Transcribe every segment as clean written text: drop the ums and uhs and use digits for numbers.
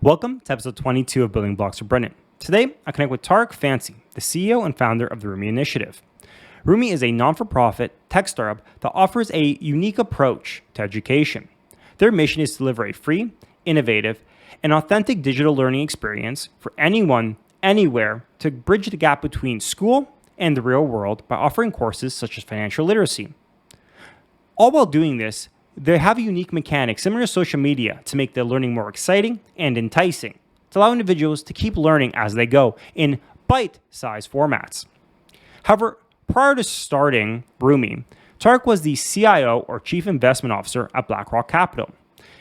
Welcome to episode 22 of Building Blocks for Brendan. Today, I connect with Tariq Fancy, the CEO and founder of the Rumie initiative. Rumie is a non-for-profit tech startup that offers a unique approach to education. Their mission is to deliver a free, innovative, and authentic digital learning experience for anyone, anywhere, to bridge the gap between school and the real world by offering courses such as financial literacy. All while doing this, they have a unique mechanic similar to social media to make the learning more exciting and enticing, to allow individuals to keep learning as they go in bite-sized formats. However, prior to starting Rumie, Tariq was the CIO or Chief Investment Officer at BlackRock Capital.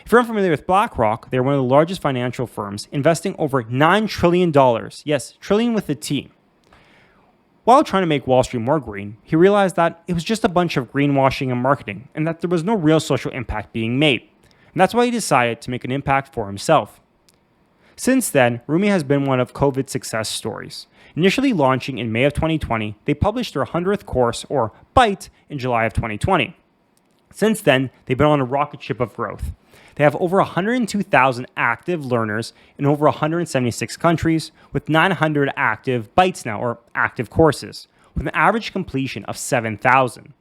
If you're unfamiliar with BlackRock, they're one of the largest financial firms, investing over $9 trillion. Yes, trillion with a T. While trying to make Wall Street more green, he realized that it was just a bunch of greenwashing and marketing, and that there was no real social impact being made. And that's why he decided to make an impact for himself. Since then, Rumie has been one of COVID's success stories. Initially launching in May of 2020, they published their 100th course, or BITE, in July of 2020. Since then, they've been on a rocket ship of growth. They have over 102,000 active learners in over 176 countries, with 900 active BITEs now, or active courses, with an average completion of 7,000.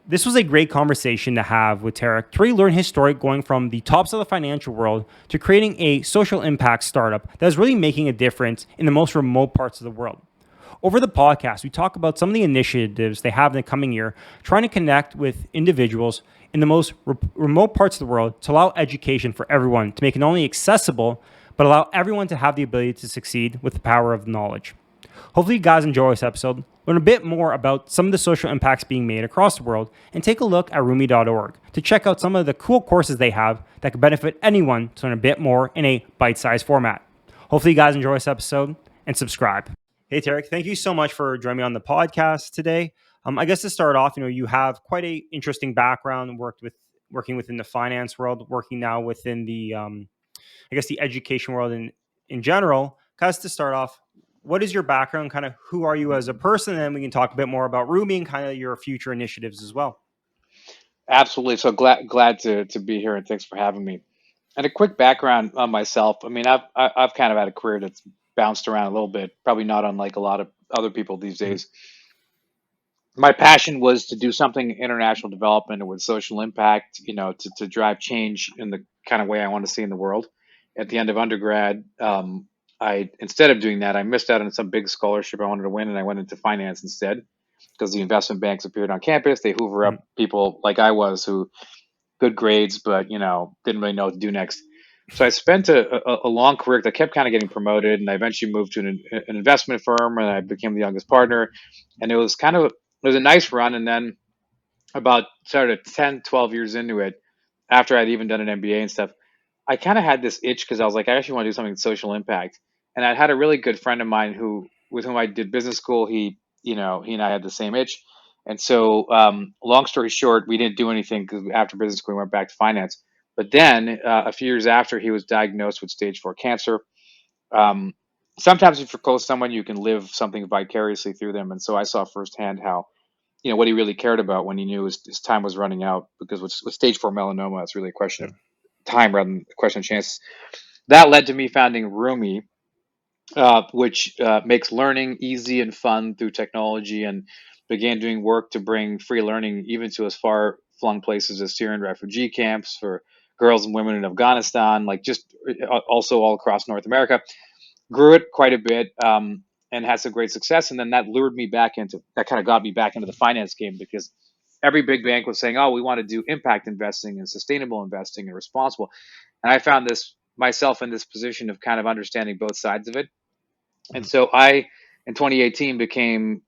This was a great conversation to have with Tariq to really learn his story going from the tops of the financial world to creating a social impact startup that is really making a difference in the most remote parts of the world. Over the podcast, we talk about some of the initiatives they have in the coming year, trying to connect with individuals in the most remote parts of the world to allow education for everyone, to make it not only accessible, but allow everyone to have the ability to succeed with the power of knowledge. Hopefully you guys enjoy this episode, learn a bit more about some of the social impacts being made across the world, and take a look at rumie.org to check out some of the cool courses they have that could benefit anyone to learn a bit more in a bite-sized format. Hopefully you guys enjoy this episode and subscribe. Hey, Tariq, thank you so much for joining me on the podcast today. I guess to start off, you have quite a interesting background, working within the finance world, working now within the, the education world in general. Guys, to start off, what is your background? Kind of who are you as a person? And then we can talk a bit more about Rumie and kind of your future initiatives as well. Absolutely. So glad to be here, and thanks for having me. And a quick background on myself. I mean, I've kind of had a career that's bounced around a little bit, probably not unlike a lot of other people these days. My passion was to do something international development with social impact, to drive change in the kind of way I want to see in the world. At the end of undergrad, instead of doing that, I missed out on some big scholarship I wanted to win, and I went into finance instead because the investment banks appeared on campus. They hoover up people like I was who good grades, but didn't really know what to do next. So I spent a long career that kept kind of getting promoted, and I eventually moved to an investment firm, and I became the youngest partner. And it was a nice run. And then about sort of 10, 12 years into it, after I'd even done an MBA and stuff, I kind of had this itch because I was like, I actually want to do something with social impact. And I had a really good friend of mine with whom I did business school. He and I had the same itch. And so, long story short, we didn't do anything because after business school, we went back to finance. But then a few years after, he was diagnosed with stage 4 cancer. Sometimes if you're close to someone, you can live something vicariously through them. And so I saw firsthand how, what he really cared about when he knew his time was running out, because with stage 4 melanoma, it's really a question of time rather than a question of chances. That led to me founding Rumie, which makes learning easy and fun through technology, and began doing work to bring free learning even to as far-flung places as Syrian refugee camps for girls and women in Afghanistan, like just also all across North America. Grew it quite a bit and had some great success. And then that kind of got me back into the finance game, because every big bank was saying, oh, we want to do impact investing and sustainable investing and responsible. And I found myself in this position of kind of understanding both sides of it. And so I, in 2018, became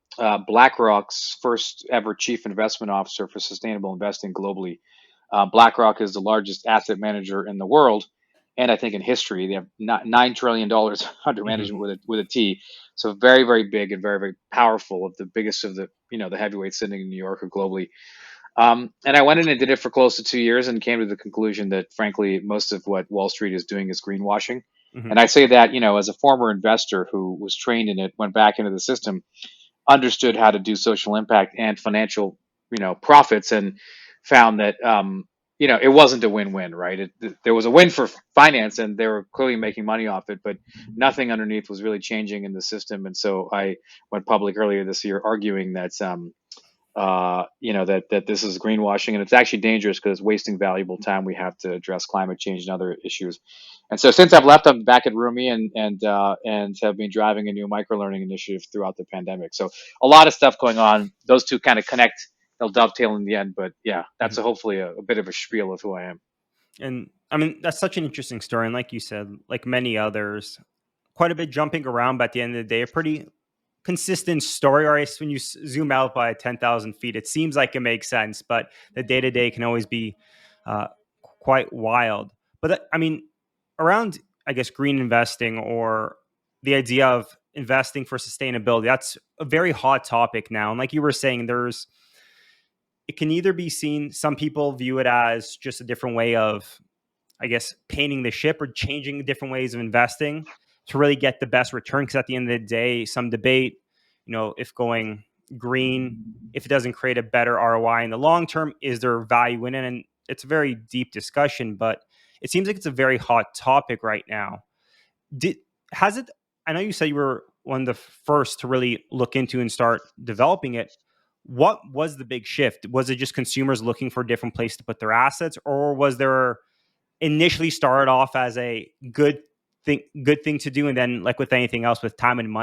BlackRock's first ever chief investment officer for sustainable investing globally. BlackRock is the largest asset manager in the world, and I think in history. They have $9 trillion under management with a T. So very, very big and very, very powerful, of the biggest of the heavyweights sitting in New York or globally. And I went in and did it for close to 2 years and came to the conclusion that, frankly, most of what Wall Street is doing is greenwashing. And I say that, as a former investor who was trained in it, went back into the system, understood how to do social impact and financial, profits, and found that, it wasn't a win-win, right? There was a win for finance, and they were clearly making money off it, but nothing underneath was really changing in the system. And so I went public earlier this year arguing that that this is greenwashing, and it's actually dangerous because it's wasting valuable time. We have to address climate change and other issues. And so since I've left, I'm back at Rumie, and have been driving a new microlearning initiative throughout the pandemic. So a lot of stuff going on. Those two kind of connect. They'll dovetail in the end, but yeah, that's Mhm. hopefully a bit of a spiel of who I am. And I mean, that's such an interesting story. And like you said, like many others, quite a bit jumping around, but at the end of the day, a pretty consistent story. Or when you zoom out by 10,000 feet, it seems like it makes sense, but the day to day can always be uh, quite wild. But I mean, around, I guess, green investing or the idea of investing for sustainability, that's a very hot topic now. And like you were saying, it can either be seen, some people view it as just a different way of, I guess, painting the ship or changing different ways of investing to really get the best return. Because at the end of the day, some debate, if going green, if it doesn't create a better ROI in the long term, is there value in it? And it's a very deep discussion, but it seems like it's a very hot topic right now. Did has it? I know you said you were one of the first to really look into and start developing it. What was the big shift? Was it just consumers looking for a different place to put their assets, or was there initially started off as a good thing to do, and then like with anything else, with time and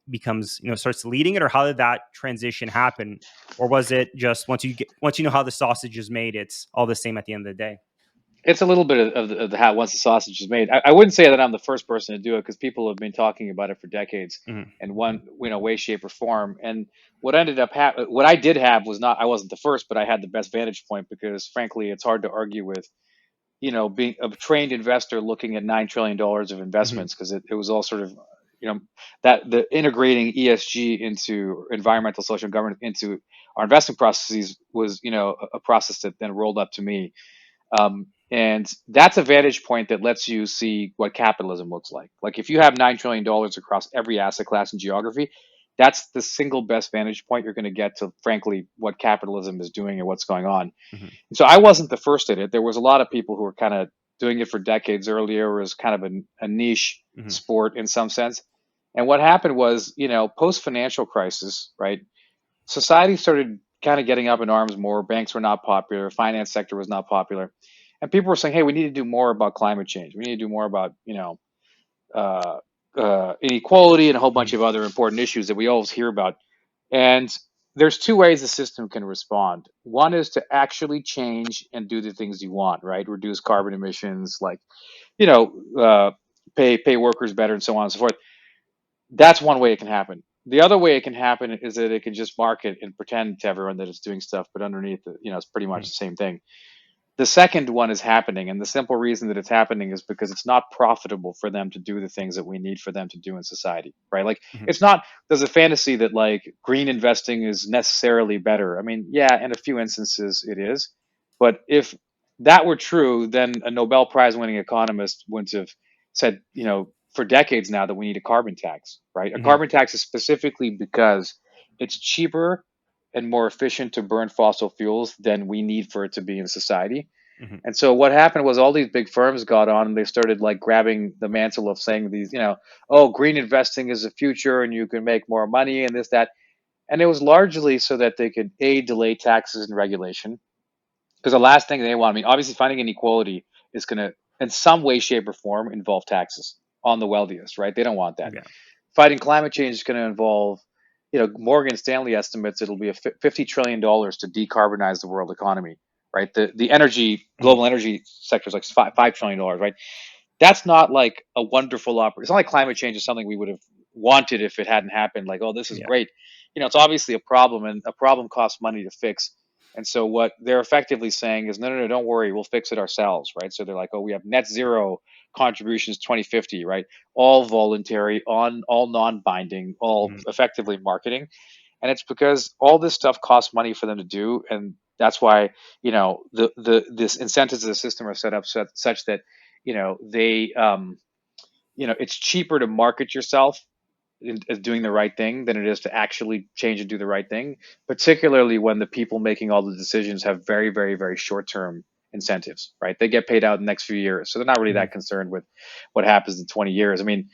becomes, starts leading it? Or how did that transition happen? Or was it just once you know how the sausage is made, it's all the same at the end of the day? It's a little bit of the hat once the sausage is made. I wouldn't say that I'm the first person to do it because people have been talking about it for decades Mhm. in one way, shape, or form. And what I did have was not, I wasn't the first, but I had the best vantage point because frankly, it's hard to argue with being a trained investor looking at $9 trillion of Mhm. investments because it was all sort of that the integrating ESG into environmental, social, and governance into our investment processes was a process that then rolled up to me, and that's a vantage point that lets you see what capitalism looks like. Like if you have $9 trillion across every asset class and geography, that's the single best vantage point you're going to get to, frankly, what capitalism is doing and what's going on. Mhm. And so I wasn't the first at it. There was a lot of people who were kind of doing it for decades earlier. It was kind of a niche Mhm. sport in some sense. And what happened was, post financial crisis, right? Society started kind of getting up in arms more. Banks were not popular. Finance sector was not popular. And people were saying, hey, we need to do more about climate change. We need to do more about, uh, inequality and a whole bunch Mhm. of other important issues that we always hear about. And there's two ways the system can respond. One is to actually change and do the things you want, right? Reduce carbon emissions, like, you know, uh, pay workers better and so on and so forth. That's one way it can happen. The other way it can happen is that it can just market and pretend to everyone that it's doing stuff, but underneath it, it's pretty much Mhm. the same thing. The second one is happening, and the simple reason that it's happening is because it's not profitable for them to do the things that we need for them to do in society, right? Like, Mhm. it's not, there's a fantasy that like green investing is necessarily better. I mean, yeah, in a few instances it is, but if that were true, then a Nobel Prize winning economist wouldn't have said, for decades now that we need a carbon tax, right? A Mhm. carbon tax is specifically because it's cheaper and more efficient to burn fossil fuels than we need for it to be in society. Mhm. And so what happened was all these big firms got on and they started like grabbing the mantle of saying these, oh, green investing is the future and you can make more money and this, that. And it was largely so that they could delay taxes and regulation. Because the last thing they want, I mean, obviously finding inequality is going to, in some way, shape, or form, involve taxes on the wealthiest, right? They don't want that. Yeah. Fighting climate change is going to involve, Morgan Stanley estimates it'll be a $50 trillion to decarbonize the world economy, right? The energy, Mhm. global energy sector is like $5 trillion, right? That's not like a wonderful opportunity. It's not like climate change is something we would have wanted if it hadn't happened. Like, oh, this is Yeah. great. It's obviously a problem, and a problem costs money to fix. And so what they're effectively saying is, no, no, no, don't worry, we'll fix it ourselves, right? So they're like, oh, we have net zero contributions 2050, right? All voluntary, on all non-binding, all Mhm. effectively marketing. And it's because all this stuff costs money for them to do, and that's why the this incentives of the system are set up such that they it's cheaper to market yourself as doing the right thing than it is to actually change and do the right thing, particularly when the people making all the decisions have very, very, very short term incentives, right? They get paid out in the next few years. So they're not really Mhm. that concerned with what happens in 20 years. I mean,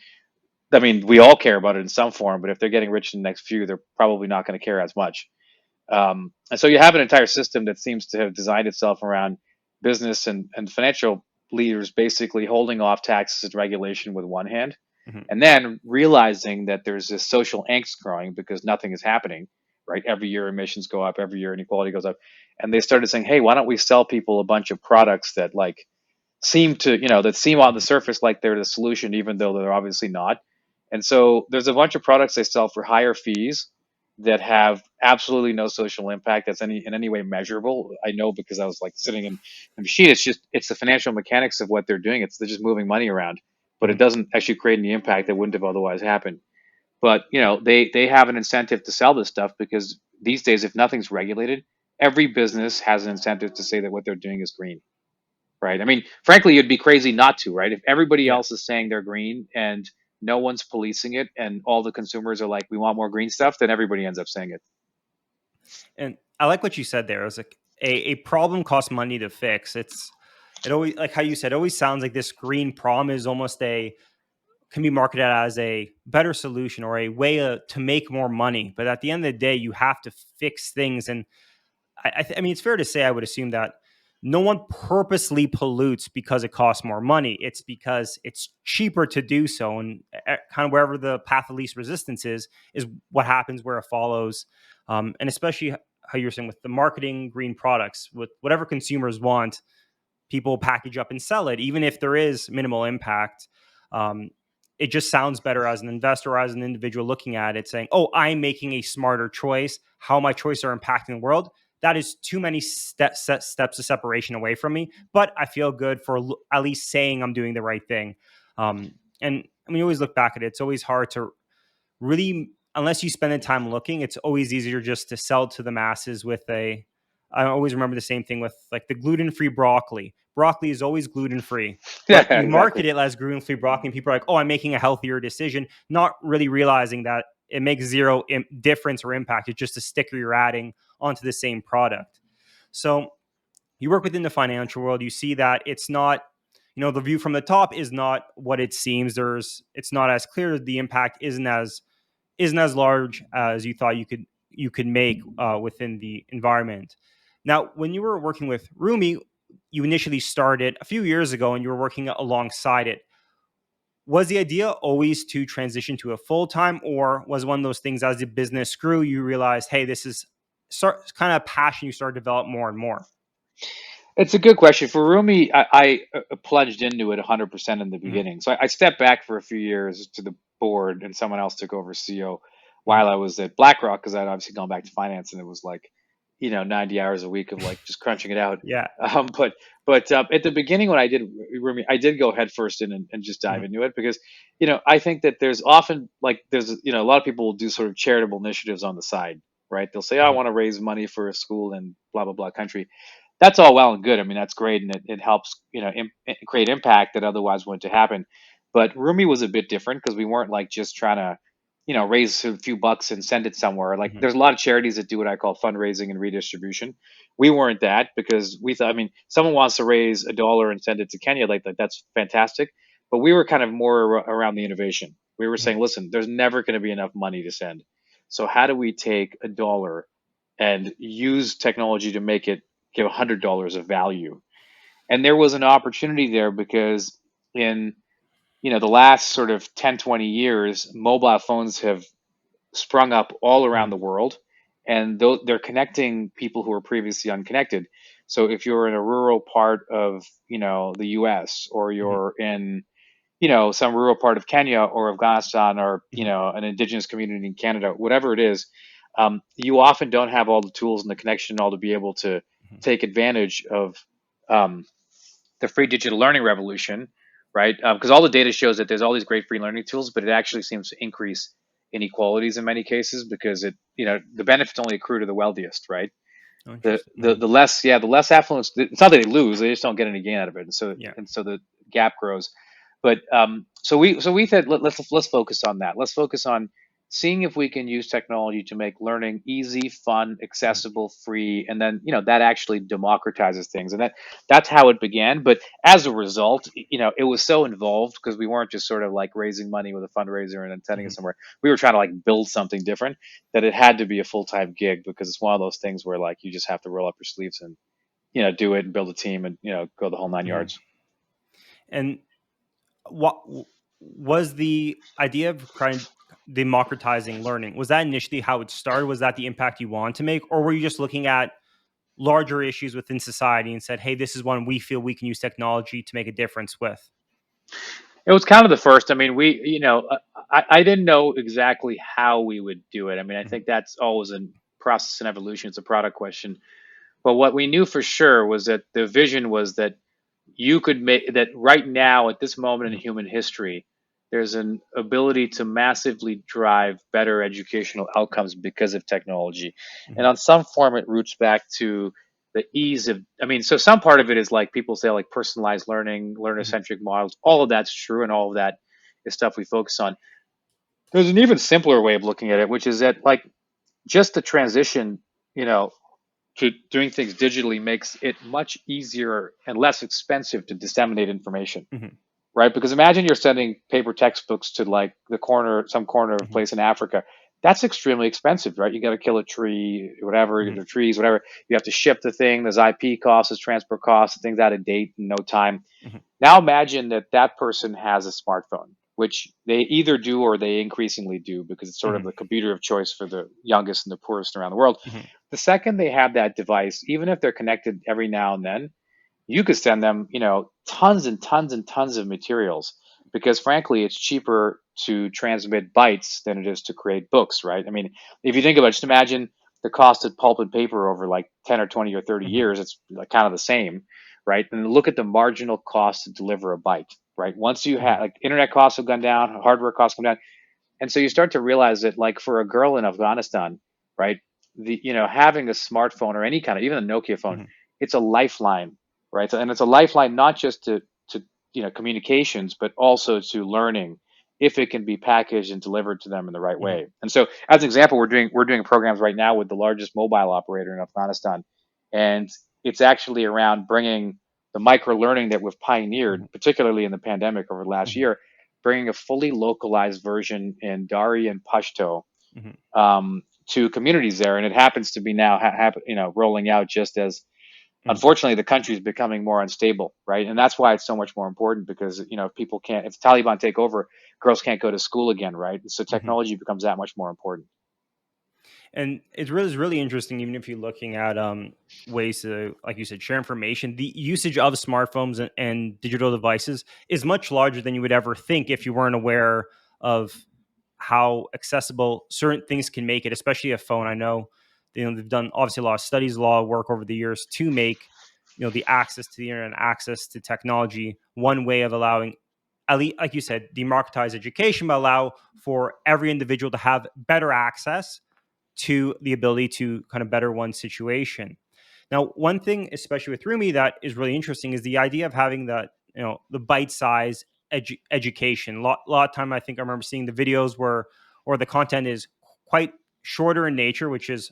we all care about it in some form, but if they're getting rich in the next few, they're probably not going to care as much. And so you have an entire system that seems to have designed itself around business and financial leaders basically holding off taxes and regulation with one hand, Mhm. and then realizing that there's this social angst growing because nothing is happening, right? Every year emissions go up, every year inequality goes up. And they started saying, hey, why don't we sell people a bunch of products that that seem on the Mhm. surface like they're the solution, even though they're obviously not. And so there's a bunch of products they sell for higher fees that have absolutely no social impact that's in any way measurable. I know because I was like sitting in the machine. It's the financial mechanics of what they're doing. They're just moving money around, but it Mhm. doesn't actually create any impact that wouldn't have otherwise happened. But they have an incentive to sell this stuff because these days, if nothing's regulated, every business has an incentive to say that what they're doing is green, right? I mean, frankly, it'd be crazy not to, right? If everybody Yeah. else is saying they're green and no one's policing it, and all the consumers are like, we want more green stuff, then everybody ends up saying it. And I like what you said there. It's like a problem costs money to fix. It always, like how you said, it always sounds like this green problem is almost can be marketed as a better solution or a way to make more money. But at the end of the day, you have to fix things. And I mean, it's fair to say, I would assume that no one purposely pollutes because it costs more money. It's because it's cheaper to do so. And kind of wherever the path of least resistance is what happens where it follows. And especially how you're saying with the marketing green products, with whatever consumers want, people package up and sell it, even if there is minimal impact. Um, it just sounds better as an investor or as an individual looking at it, saying, "Oh, I'm making a smarter choice. How my choices are impacting the world." That is too many steps of separation away from me. But I feel good for at least saying I'm doing the right thing. And I mean, you always look back at it. It's always hard to really, unless you spend the time looking, it's always easier just to sell to the masses with a. I always remember the same thing with like the gluten-free broccoli. Broccoli is always gluten-free, Yeah, but you exactly. market it as gluten-free broccoli, and people are like, "Oh, I'm making a healthier decision," not really realizing that it makes zero difference or impact. It's just a sticker you're adding onto the same product. So you work within the financial world, you see that it's not, the view from the top is not what it seems. It's not as clear. The impact isn't as large as you thought you could make within the environment. Now, when you were working with Rumie, you initially started a few years ago, and you were working alongside it. Was the idea always to transition to a full time, or was one of those things as the business grew, you realized, hey, this is kind of a passion you started to develop more and more? It's a good question. For Rumi, I plunged into it 100% in the Hmm. beginning. So I stepped back for a few years to the board, and someone else took over CEO Hmm. while I was at BlackRock because I'd obviously gone back to finance, and it was like, 90 hours a week of like just crunching it out. Yeah. But at the beginning when I did Rumi, I did go headfirst in and just dive Hmm. into it because, I think that there's often like a lot of people will do sort of charitable initiatives on the side, right? They'll say, oh, I Hmm. want to raise money for a school in blah blah blah country. That's all well and good. I mean, that's great, and it helps, create impact that otherwise wouldn't have happened. But Rumi was a bit different because we weren't like just trying to, raise a few bucks and send it somewhere. Like, Hmm. there's a lot of charities that do what I call fundraising and redistribution. We weren't that because we thought, I mean, someone wants to raise $1 and send it to Kenya, like that's fantastic. But we were kind of more around the innovation. We were Hmm. saying, listen, there's never going to be enough money to send. So how do we take $1 and use technology to make it give $100 of value? And there was an opportunity there because in the last sort of 10, 20 years, mobile phones have sprung up all around Hmm. the world, and they're connecting people who were previously unconnected. So if you're in a rural part of the US, or Hmm. you're in some rural part of Kenya or Afghanistan, or Hmm. an indigenous community in Canada, whatever it is, you often don't have all the tools and the connection and all to be able to Hmm. take advantage of um, the free digital learning revolution, right? Because all the data shows that there's all these great free learning tools, but it actually seems to increase inequalities in many cases because the benefits only accrue to the wealthiest, right? Oh, The interesting. the Hmm. the less yeah the less affluence. It's not that they lose; they just don't get any gain out of it, and so Yeah. the gap grows. But So we said let's focus on that. Let's focus on seeing if we can use technology to make learning easy, fun, Mhm. accessible, free, and then that actually democratizes things. And that's how it began. But as a result, it was so involved because we weren't just sort of like raising money with a fundraiser and then sending it Mhm. somewhere. We were trying to like build something different that it had to be a full-time gig because it's one of those things where like you just have to roll up your sleeves and do it and build a team and go the whole nine Mhm. yards. And what was the idea of kind of democratizing learning? Was that initially how it started? Was that the impact you wanted to make, or were you just looking at larger issues within society and said, "Hey, this is one we feel we can use technology to make a difference with"? It was kind of the first. I mean, I didn't know exactly how we would do it. I mean, I Mhm. think that's always a process and evolution. It's a product question. But what we knew for sure was that the vision was that you could make that right now at this moment in Mhm. human history, there's an ability to massively drive better educational outcomes because of technology. And Mhm. on some form, it roots back to the ease of, I mean, so some part of it is like people say, like personalized learning, learner Mhm. centric models. All of that's true, and all of that is stuff we focus on. There's an even simpler way of looking at it, which is that, like, just the transition, you know, to doing things digitally makes it much easier and less expensive to disseminate information, Mhm. right? Because imagine you're sending paper textbooks to like some corner of Mhm. place in Africa. That's extremely expensive, right? You got to kill a tree, whatever, Mhm. the trees, whatever. You have to ship the thing. There's IP costs, there's transport costs, the thing's out of date in no time. Mhm. Now imagine that that person has a smartphone, which they either do or they increasingly do because it's sort of Mhm. the computer of choice for the youngest and the poorest around the world. Mhm. The second they have that device, even if they're connected every now and then, you could send them, tons and tons and tons of materials because frankly, it's cheaper to transmit bytes than it is to create books, right? I mean, if you think about it, just imagine the cost of pulp and paper over like 10 or 20 or 30 Mhm. years, it's like kind of the same, right? And look at the marginal cost to deliver a byte, right? Once you have Mhm. like internet costs have gone down, hardware costs come down, and so you start to realize that, like, for a girl in Afghanistan, right, having a smartphone or any kind of, even a Nokia phone, Mhm. it's a lifeline, right? And it's a lifeline not just to communications, but also to learning, if it can be packaged and delivered to them in the right Mhm. way. And so, as an example, we're doing programs right now with the largest mobile operator in Afghanistan, and it's actually around bringing the micro learning that we've pioneered, Mhm. particularly in the pandemic over the last Mhm. year, bringing a fully localized version in Dari and Pashto, Mhm. to communities there, and it happens to be now rolling out just as, Mhm. unfortunately, the country is becoming more unstable, right? And that's why it's so much more important because people can't, if the Taliban take over, girls can't go to school again, right? So Mhm. technology becomes that much more important. And it's really interesting, even if you're looking at ways to, like you said, share information. The usage of smartphones and digital devices is much larger than you would ever think if you weren't aware of how accessible certain things can make it, especially a phone. I know, they've done obviously a lot of studies, a lot of work over the years to make the access to the internet, access to technology, one way of allowing, at least, like you said, democratize education, but allow for every individual to have better access to the ability to kind of better one's situation. Now, one thing, especially with Rumie, that is really interesting is the idea of having that, the bite size education. A lot of time, I think I remember seeing the videos where, or the content is quite shorter in nature, which is,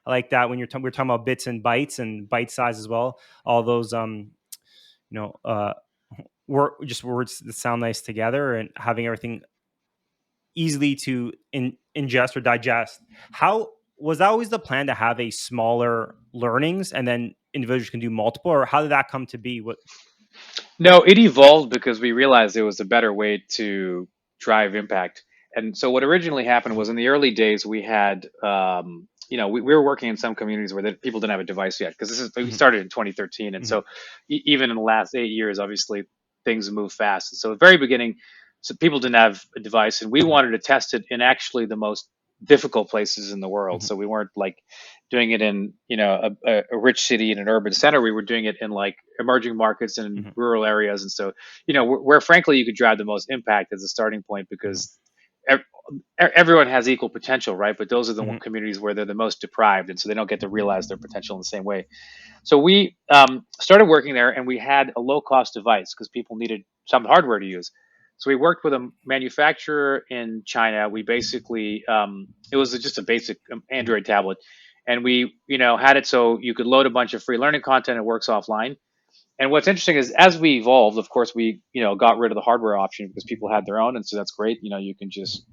I like that when we're talking about bits and bytes and bite size as well. All those, you know, uh, just words that sound nice together and having everything easily to ingest or digest. How was that always the plan to have a smaller learnings and then individuals can do multiple, or how did that come to be? What? No, it evolved because we realized there was a better way to drive impact. And so what originally happened Mhm. was, in the early days we had, we were working in some communities where people didn't have a device yet because we Mhm. started in 2013, and Mhm. so even in the last 8 years, obviously things move fast. So at the very beginning, so people didn't have a device, and we Mhm. wanted to test it in actually the most difficult places in the world. Mhm. So we weren't like doing it in a rich city in an urban center. We were doing it in like emerging markets and Mhm. rural areas, and so where frankly you could drive the most impact as a starting point Mhm. because ev- everyone has equal potential, right? But those are the Mhm. communities where they're the most deprived, and so they don't get to realize their potential in the same way. So we started working there, and we had a low cost device because people needed some hardware to use. So we worked with a manufacturer in China. We basically it was just a basic Android tablet, and we had it so you could load a bunch of free learning content. It works offline. And what's interesting is as we evolved, of course, we got rid of the hardware option because people had their own, and so that's great. You can just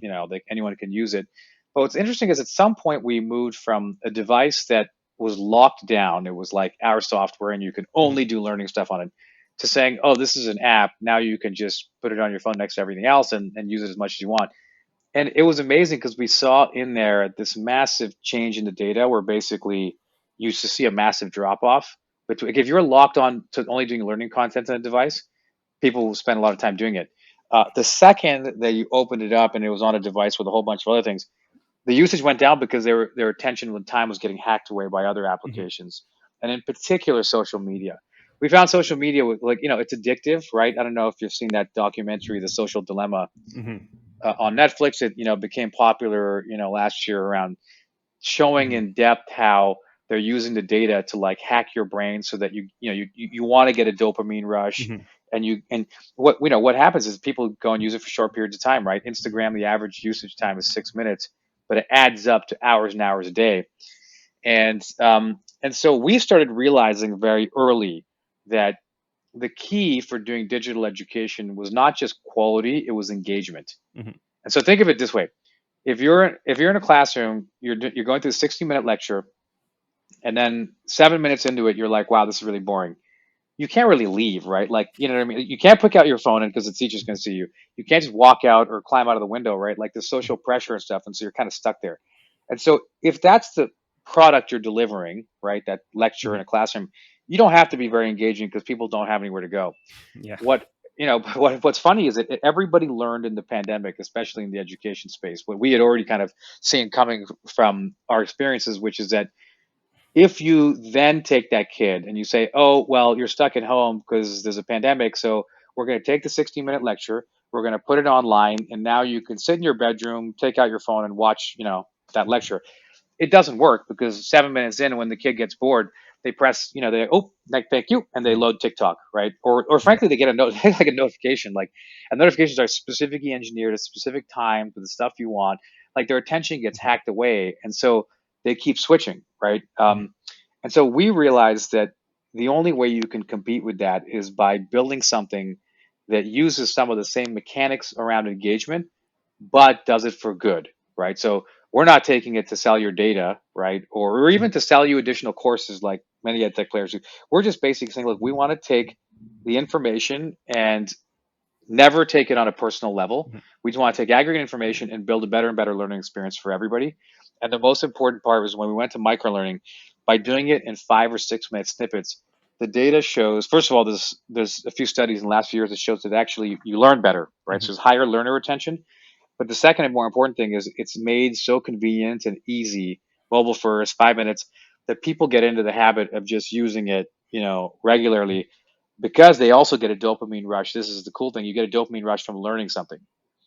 anyone can use it. But what's interesting is at some point we moved from a device that was locked down. It was like our software, and you could Mhm. only do learning stuff on it. To saying, oh, this is an app. Now you can just put it on your phone next to everything else and use it as much as you want. And it was amazing because we saw in there this massive change in the data where basically you used to see a massive drop off. But if you're locked on to only doing learning content on a device, people will spend a lot of time doing it. The second that you opened it up and it was on a device with a whole bunch of other things, the usage went down because their attention and time was getting hacked away by other Mhm. applications, and in particular, social media. We found social media with it's addictive, right? I don't know if you've seen that documentary, The Social Dilemma, Mhm. on Netflix. It became popular last year around showing Mhm. in depth how they're using the data to like hack your brain so that you want to get a dopamine rush. Mhm. And what happens is people go and use it for short periods of time, right? Instagram, the average usage time is 6 minutes, but it adds up to hours and hours a day. And so we started realizing very early that the key for doing digital education was not just quality, it was engagement. Mhm. And so think of it this way: if you're in a classroom, you're going through a 60-minute lecture, and then 7 minutes into it, you're like, "Wow, this is really boring." You can't really leave, right? Like, you know what I mean? You can't pick out your phone because the teacher's going to see you. You can't just walk out or climb out of the window, right? Like the social pressure and stuff, and so you're kind of stuck there. And so if that's the product you're delivering, right, that lecture in Mhm. a classroom, you don't have to be very engaging because people don't have anywhere to go. Yeah. What what's funny is that everybody learned in the pandemic, especially in the education space, what we had already kind of seen coming from our experiences, which is that if you then take that kid and you say, oh, well, you're stuck at home because there's a pandemic, so we're going to take the 60-minute lecture, we're going to put it online, and now you can sit in your bedroom, take out your phone, and watch that lecture. It doesn't work because 7 minutes in, when the kid gets bored, they press, they like thank you, and they Mhm. load TikTok, right? Or Yeah. frankly, they get a note like a notification, like, and notifications are specifically engineered at specific time for the stuff you want. Like their attention gets Mhm. hacked away, and so they keep switching, right? Mhm. And so we realized that the only way you can compete with that is by building something that uses some of the same mechanics around engagement, but does it for good, right? So we're not taking it to sell your data, right? Or Mhm. even to sell you additional courses like many ed tech players do. We're just basically saying, look, we want to take the information and never take it on a personal level. Mhm. We just want to take aggregate information and build a better and better learning experience for everybody. And the most important part was when we went to microlearning, by doing it in 5 or 6 minute snippets, the data shows, first of all, there's a few studies in the last few years that shows that actually you learn better, right? So Mhm. there's higher learner retention. But the second and more important thing is it's made so convenient and easy, mobile first, 5 minutes, that people get into the habit of just using it, regularly, because they also get a dopamine rush. This is the cool thing: you get a dopamine rush from learning something,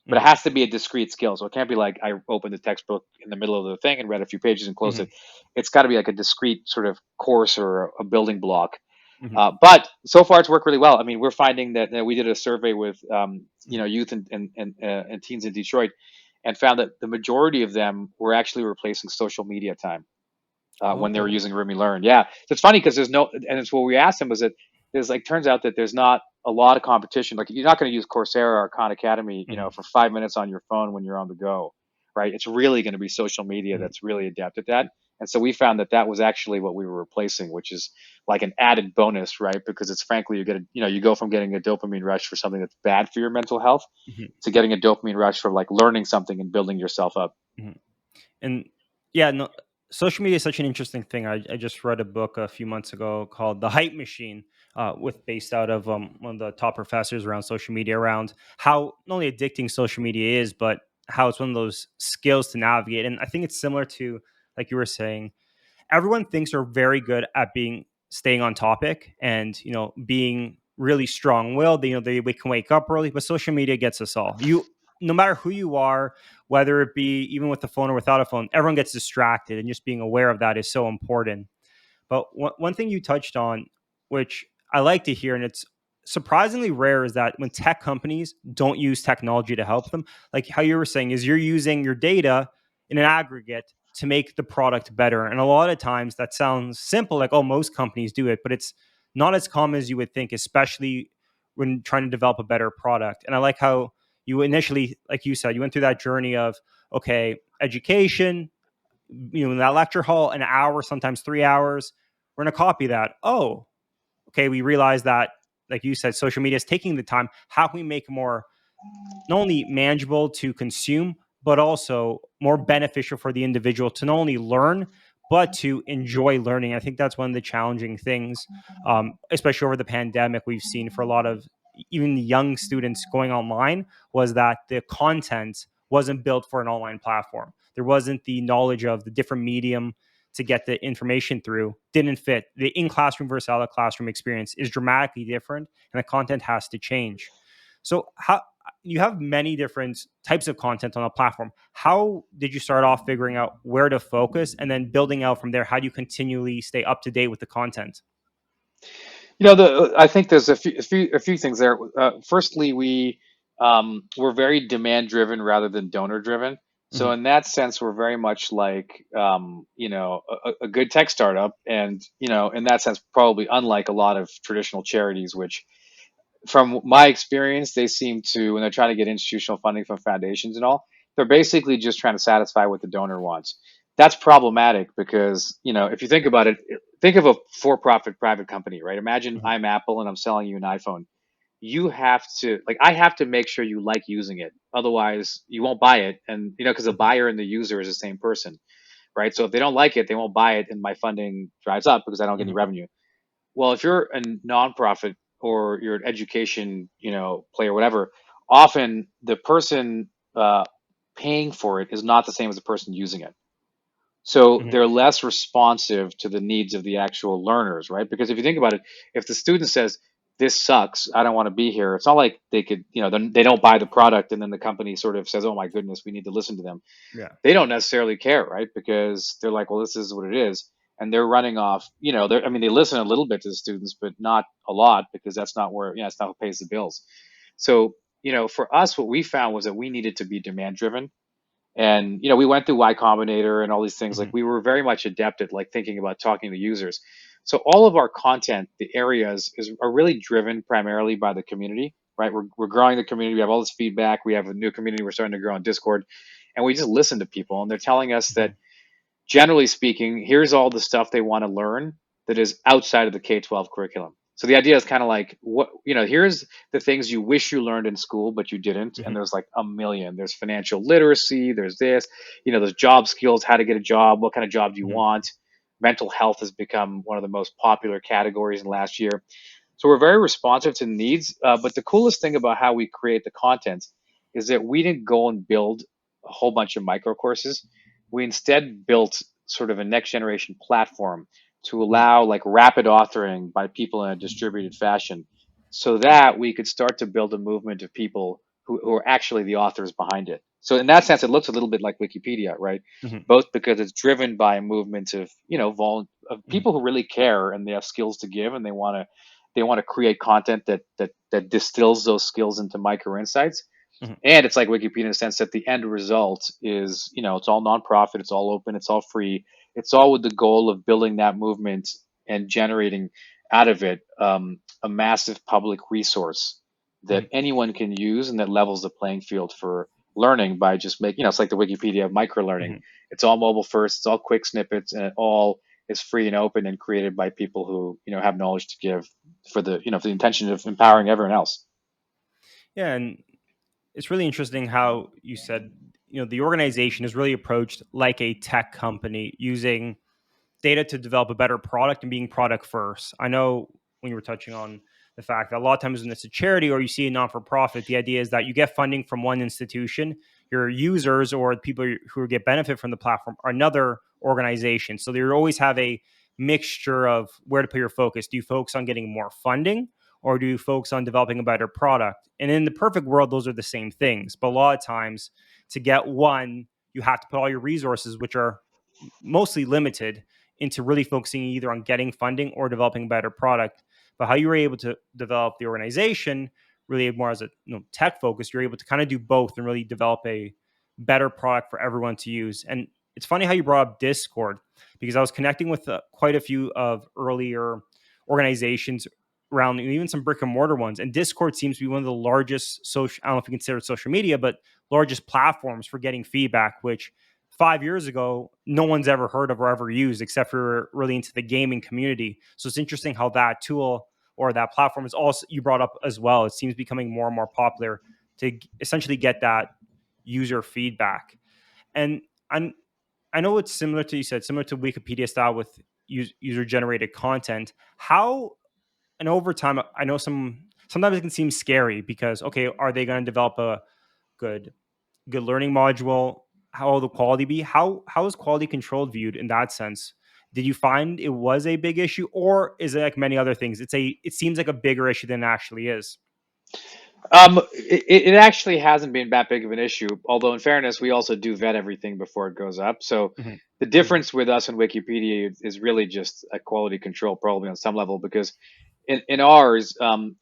but it Mhm. has to be a discrete skill. So it can't be like I opened the textbook in the middle of the thing and read a few pages and closed it. Mhm. It's got to be like a discrete sort of course or a building block. Mhm. But so far, it's worked really well. I mean, we're finding that we did a survey with youth and teens in Detroit, and found that the majority of them were actually replacing social media time when they were Oh. using Rumie Learn. Yeah, so it's funny because there's no, and it's what we asked them was that there's like turns out that there's not a lot of competition. Like you're not going to use Coursera or Khan Academy, Mhm. for 5 minutes on your phone when you're on the go, right? It's really going to be social media Mhm. that's really adept at that. And so we found that that was actually what we were replacing, which is like an added bonus, right? Because it's frankly you get a, you go from getting a dopamine rush for something that's bad for your mental health Mhm. to getting a dopamine rush for like learning something and building yourself up. Mhm. And yeah, no, social media is such an interesting thing. I just read a book a few months ago called The Hype Machine, with based out of one of the top professors around social media, around how not only addicting social media is, but how it's one of those skills to navigate. And I think it's similar to, like you were saying, everyone thinks they're very good at being staying on topic and being really strong-willed. They can wake up early, but social media gets us all. No matter who you are, whether it be even with a phone or without a phone, everyone gets distracted, and just being aware of that is so important. But one thing you touched on, which I like to hear, and it's surprisingly rare is that when tech companies don't use technology to help them, like how you were saying, is you're using your data in an aggregate to make the product better. And a lot of times that sounds simple, like, oh, most companies do it, but it's not as common as you would think, especially when trying to develop a better product. And I like how you initially, like you said, you went through that journey of, okay, education, in that lecture hall, an hour, sometimes 3 hours. We're going to copy that. Oh, okay, we realize that, like you said, social media is taking the time. How can we make it more not only manageable to consume, but also more beneficial for the individual to not only learn, but to enjoy learning? I think that's one of the challenging things, especially over the pandemic, we've seen for a lot of even the young students going online, was that the content wasn't built for an online platform. There wasn't the knowledge of the different medium to get the information through, didn't fit. The in classroom versus out of classroom experience is dramatically different, and the content has to change. So, how you have many different types of content on a platform. How did you start off figuring out where to focus and then building out from there? How do you continually stay up to date with the content? I think there's a few things there. Firstly, we're very demand driven rather than donor driven. So Hmm. in that sense, we're very much like a good tech startup, and in that sense, probably unlike a lot of traditional charities, which from my experience, they seem to, when they're trying to get institutional funding from foundations and all, they're basically just trying to satisfy what the donor wants. That's problematic because, if you think about it, think of a for-profit private company, right? Imagine Hmm. I'm Apple and I'm selling you an iPhone. You have to, like, I have to make sure you like using it. Otherwise, you won't buy it. And, because the Hmm. buyer and the user is the same person, right? So if they don't like it, they won't buy it and my funding dries up because I don't get any Hmm. revenue. Well, if you're a nonprofit or you're an education, player, whatever, often the person paying for it is not the same as the person using it. So Hmm. they're less responsive to the needs of the actual learners, right? Because if you think about it, if the student says, "This sucks, I don't want to be here," it's not like they could, then they don't buy the product and then the company sort of says, "Oh my goodness, we need to listen to them." Yeah. They don't necessarily care, right? Because they're like, well, this is what it is. And they're running off, I mean, they listen a little bit to the students, but not a lot because that's not where, it's not what pays the bills. So, for us, what we found was that we needed to be demand driven. And, we went through Y Combinator and all these things. Like Hmm. we were very much adept at like thinking about talking to users. So all of our content, the areas are really driven primarily by the community, right? We're growing the community. We have all this feedback. We have a new community we're starting to grow on Discord, and we just listen to people, and they're telling us Hmm. that generally speaking, here's all the stuff they want to learn that is outside of the K-12 curriculum. So the idea is kind of like here's the things you wish you learned in school but you didn't, and Hmm. there's like a million. There's financial literacy, there's this, there's job skills, how to get a job, what kind of job do you Hmm. want. Mental health has become one of the most popular categories in the last year. So we're very responsive to needs. But the coolest thing about how we create the content is that we didn't go and build a whole bunch of micro courses. We instead built sort of a next generation platform to Hmm. allow like rapid authoring by people in a distributed fashion so that we could start to build a movement of people who are actually the authors behind it. So in that sense, it looks a little bit like Wikipedia, right? Hmm. Both because it's driven by a movement of, of Hmm. people who really care and they have skills to give and they want to create content that distills those skills into micro insights. Hmm. And it's like Wikipedia in the sense that the end result is, it's all nonprofit, it's all open, it's all free, it's all with the goal of building that movement and generating out of it a massive public resource that Hmm. anyone can use and that levels the playing field for learning by just making, it's like the Wikipedia of micro learning. Hmm. It's all mobile first, it's all quick snippets, and it all is free and open and created by people who, have knowledge to give for the intention of empowering everyone else. Yeah, and it's really interesting how you said, the organization is really approached like a tech company using data to develop a better product and being product first. I know when you were touching on the fact that a lot of times when it's a charity or you see a non for profit, the idea is that you get funding from one institution, your users or the people who get benefit from the platform are another organization. So you always have a mixture of where to put your focus. Do you focus on getting more funding or do you focus on developing a better product? And in the perfect world, those are the same things. But a lot of times to get one, you have to put all your resources, which are mostly limited, into really focusing either on getting funding or developing a better product. but how you were able to develop the organization really more as a tech focus. You're able to kind of do both and really develop a better product for everyone to use. And it's funny how you brought up Discord, because I was connecting with quite a few of earlier organizations around, even some brick and mortar ones. And Discord seems to be one of the largest social, I don't know if you consider it social media, but largest platforms for getting feedback, which 5 years ago, no one's ever heard of or ever used except for really into the gaming community. So it's interesting how that tool or that platform is also, you brought up as well. It seems becoming more and more popular to essentially get that user feedback. And I'm, I know it's similar to, you said, similar to Wikipedia style with user generated content. How, and over time, I know sometimes it can seem scary because, okay, are they going to develop a good good learning module? How will the quality be? How is quality controlled viewed in that sense? Did you find it was a big issue, or is it like many other things? It seems like a bigger issue than it actually is. It actually hasn't been that big of an issue. Although, in fairness, we also do vet everything before it goes up. So Hmm. the difference with us and Wikipedia is really just a quality control, probably on some level, because in ours,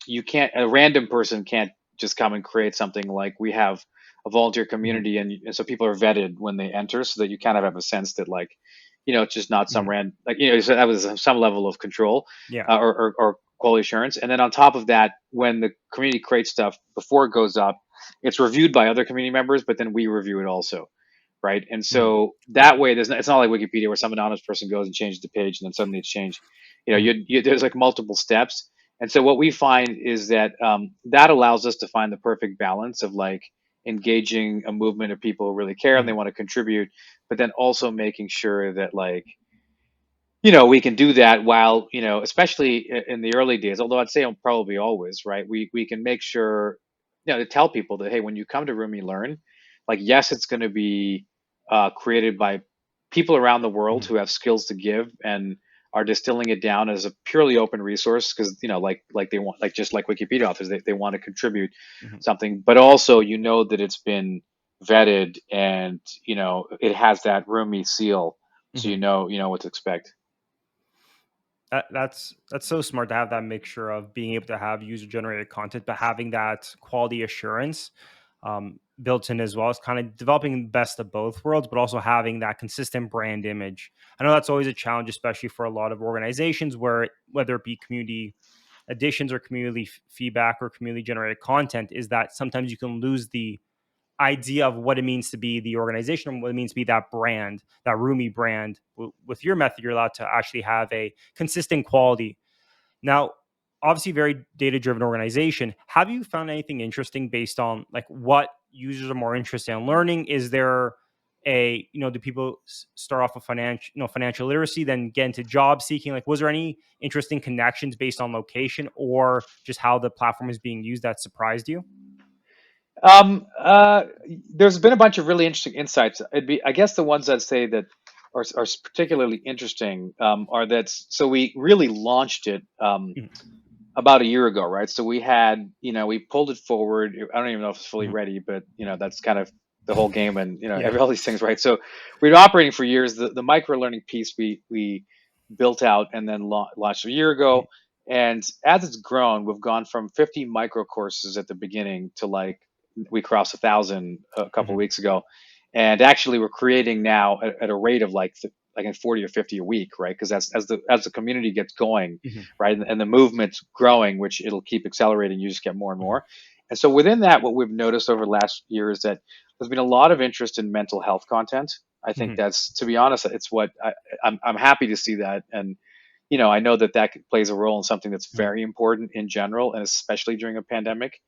you can't, a random person can't just come and create something. Like, we have a volunteer Hmm. community, and so people are vetted when they enter, so that you kind of have a sense that, like, it's just not some Hmm. random, like, so that was some level of control, Yeah. or quality assurance. And then on top of that, when the community creates stuff before it goes up, it's reviewed by other community members, but then we review it also, right? And Hmm. so Yeah. that way, it's not like Wikipedia where some anonymous person goes and changes the page and then suddenly it's changed. Hmm. There's like multiple steps. And so what we find is that, that allows us to find the perfect balance of, like, engaging a movement of people who really care and they Hmm. want to contribute, but then also making sure that, like, we can do that while, especially in the early days, although I'd say probably always, right? We can make sure, to tell people that, hey, when you come to Rumie Learn, like, yes, it's going to be created by people around the world Hmm. who have skills to give and are distilling it down as a purely open resource, because, like they want, like, just like Wikipedia authors, they want to contribute Hmm. something, but also, that it's been vetted, and, it has that Rumie seal, so Hmm. you know what to expect. That's so smart to have that mixture of being able to have user generated content, but having that quality assurance built in as well. As kind of developing the best of both worlds, but also having that consistent brand image. I know that's always a challenge, especially for a lot of organizations, where whether it be community additions or community feedback or community generated content, is that sometimes you can lose the idea of what it means to be the organization and what it means to be that brand, that Rumie brand. With your method, you're allowed to actually have a consistent quality. Now, obviously, very data driven organization. Have you found anything interesting based on like what users are more interested in learning? Is there do people start off with financial literacy, then get into job seeking? Like, was there any interesting connections based on location or just how the platform is being used that surprised you? Um, uh, there's been a bunch of really interesting insights. I guess, the ones I'd say that are particularly interesting, are that, so we really launched it, Mhm. about a year ago, right? So we pulled it forward. I don't even know if it's fully Mhm. ready, but, that's kind of the whole game, and, Yeah. all these things, right? So we've been operating for years. The micro learning piece we built out and then launched a year Mhm. ago. And as it's grown, we've gone from 50 micro courses at the beginning to, like, we crossed 1,000 a couple of Mhm. weeks ago, and actually we're creating now at a rate of, like in 40 or 50 a week, right? Because as the community gets going, Mhm. right, and the movement's growing, which it'll keep accelerating, you just get more and more. And so within that, what we've noticed over the last year is that there's been a lot of interest in mental health content. I think Mhm. that's, to be honest, it's what I'm happy to see that. And, I know that plays a role in something that's Mhm. very important in general, and especially during a pandemic.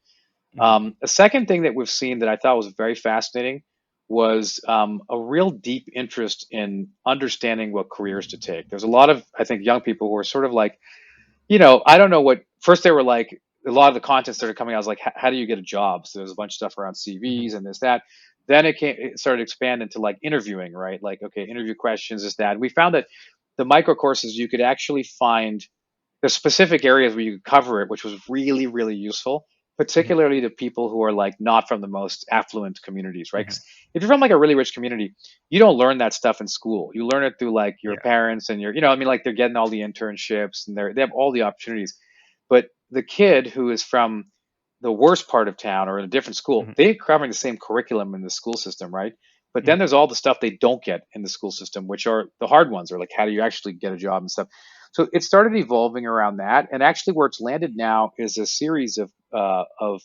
Mhm. A second thing that we've seen that I thought was very fascinating was, a real deep interest in understanding what careers to take. There's a lot of, I think, young people who are sort of like, I don't know what. First, they were like, a lot of the content started coming out. I was like, how do you get a job? So there's a bunch of stuff around Mhm. CVs and this, that. Then it started expanding to, like, interviewing, right? Like, okay, interview questions, this, that. And we found that the micro courses, you could actually find, there's specific areas where you could cover it, which was really, really useful, Mhm. particularly to people who are, like, not from the most affluent communities, right? Mhm. 'Cause if you're from, like, a really rich community, you don't learn that stuff in school. You learn it through, like, your Yeah. parents and your, I mean, like, they're getting all the internships and they have all the opportunities. But the kid who is from the worst part of town or in a different school, Hmm. they're covering the same curriculum in the school system, right? But then Hmm. there's all the stuff they don't get in the school system, which are the hard ones, or like how do you actually get a job and stuff. So it started evolving around that, and actually where it's landed now is a series of